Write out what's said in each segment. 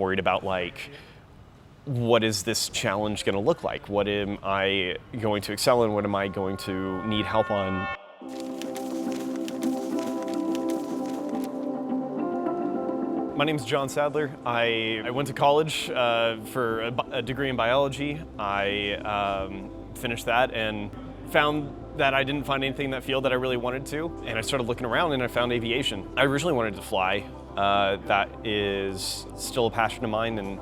worried about like, what is this challenge going to look like? What am I going to excel in? What am I going to need help on? My name is John Sadler. I went to college for a degree in biology. I finished that and found that I didn't find anything in that field that I really wanted to. And I started looking around and I found aviation. I originally wanted to fly. That is still a passion of mine, and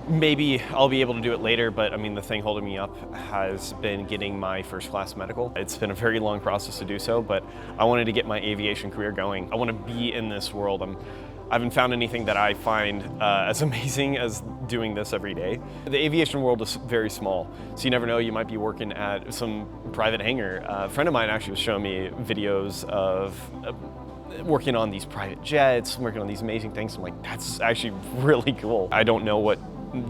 maybe I'll be able to do it later, but I mean, the thing holding me up has been getting my first class medical. It's been a very long process to do so, but I wanted to get my aviation career going. I want to be in this world. I haven't found anything that I find as amazing as doing this every day. The aviation world is very small, so you never know, you might be working at some private hangar. A friend of mine actually was showing me videos of working on these private jets, working on these amazing things. I'm like, that's actually really cool. I don't know what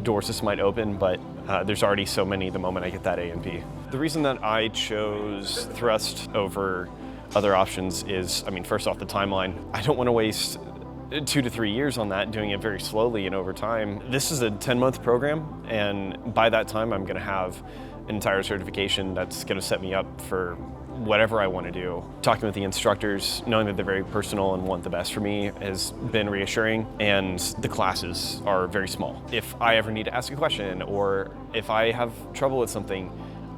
doors this might open, but there's already so many the moment I get that A&P. The reason that I chose thrust over other options is, I mean, first off, the timeline. I don't want to waste 2 to 3 years on that, doing it very slowly and over time. This is a 10-month program, and by that time I'm going to have an entire certification that's going to set me up for whatever I want to do. Talking with the instructors, knowing that they're very personal and want the best for me has been reassuring, and the classes are very small. If I ever need to ask a question or if I have trouble with something,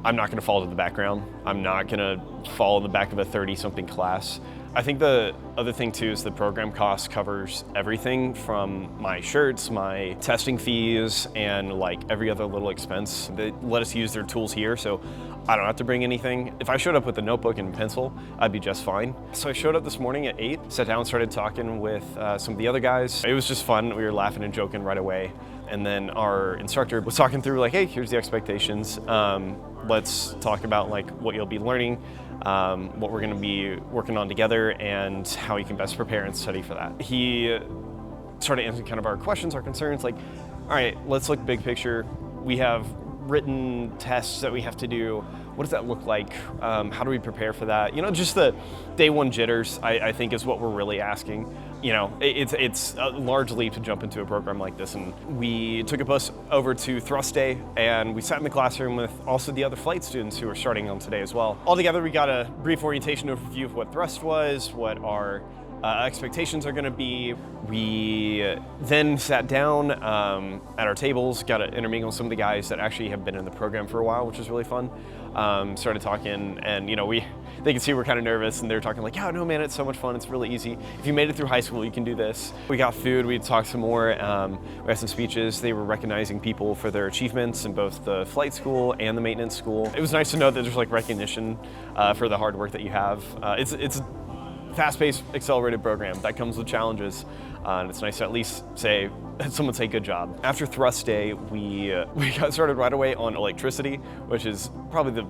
I'm not going to fall to the background. I'm not going to fall in the back of a 30-something class. I think the other thing too is the program cost covers everything from my shirts, my testing fees, and like every other little expense. They let us use their tools here, so I don't have to bring anything. If I showed up with a notebook and pencil, I'd be just fine. So I showed up this morning at 8, sat down, started talking with some of the other guys. It was just fun. We were laughing and joking right away. And then our instructor was talking through like, hey, here's the expectations. Let's talk about like what you'll be learning, what we're gonna be working on together, and how you can best prepare and study for that. He started answering kind of our questions, our concerns, like, all right, let's look big picture. We have written tests that we have to do. What does that look like? How do we prepare for that? You know, just the day one jitters, I think is what we're really asking. You know, it's a large leap to jump into a program like this, and we took a bus over to Thrust Day, and we sat in the classroom with also the other flight students who are starting on today as well. All together, we got a brief orientation overview of what Thrust was, what our expectations are going to be. We then sat down at our tables, got to intermingle with some of the guys that actually have been in the program for a while, which was really fun. Started talking, and you know, they could see we're kind of nervous, and they're talking like, yeah, no man, it's so much fun, it's really easy. If you made it through high school, you can do this. We got food, we talked some more, we had some speeches. They were recognizing people for their achievements in both the flight school and the maintenance school. It was nice to know that there's like recognition for the hard work that you have. It's fast-paced, accelerated program that comes with challenges, and it's nice to at least say, someone say good job. After Thrust Day, we got started right away on electricity, which is probably the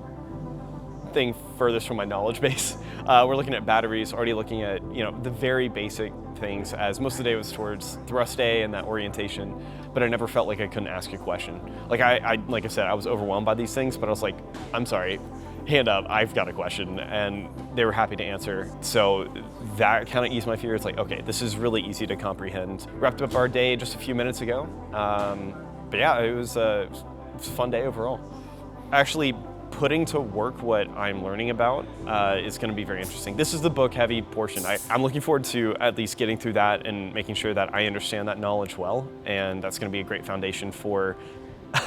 thing furthest from my knowledge base. We're looking at batteries, already looking at, you know, the very basic things, as most of the day was towards Thrust Day and that orientation, but I never felt like I couldn't ask a question. Like I said, I was overwhelmed by these things, but I was like, I'm sorry, hand up, I've got a question, and they were happy to answer. So that kind of eased my fear. It's like, okay, this is really easy to comprehend. Wrapped up our day just a few minutes ago. But yeah, it was a fun day overall. Actually, putting to work what I'm learning about is going to be very interesting. This is the book heavy portion. I'm looking forward to at least getting through that and making sure that I understand that knowledge well, and that's going to be a great foundation for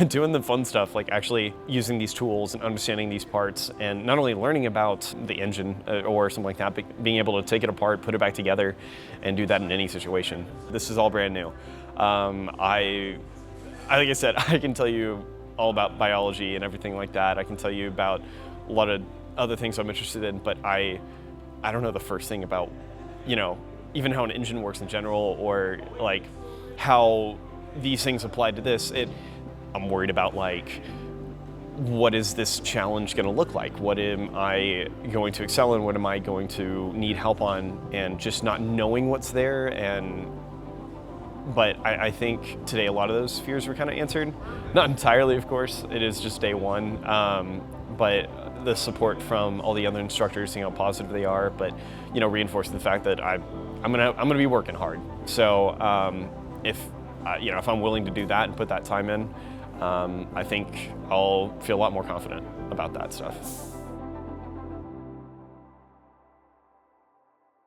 doing the fun stuff, like actually using these tools and understanding these parts, and not only learning about the engine or something like that, but being able to take it apart, put it back together, and do that in any situation. This is all brand new. Like I said, I can tell you all about biology and everything like that. I can tell you about a lot of other things I'm interested in, but I don't know the first thing about, you know, even how an engine works in general, or like how these things apply to this. I'm worried about like, what is this challenge going to look like? What am I going to excel in? What am I going to need help on? And just not knowing what's there. But I think today a lot of those fears were kind of answered. Not entirely, of course. It is just day one. But the support from all the other instructors, seeing how positive they are, but you know, reinforcing the fact that I'm gonna be working hard. So if if I'm willing to do that and put that time in, I think I'll feel a lot more confident about that stuff.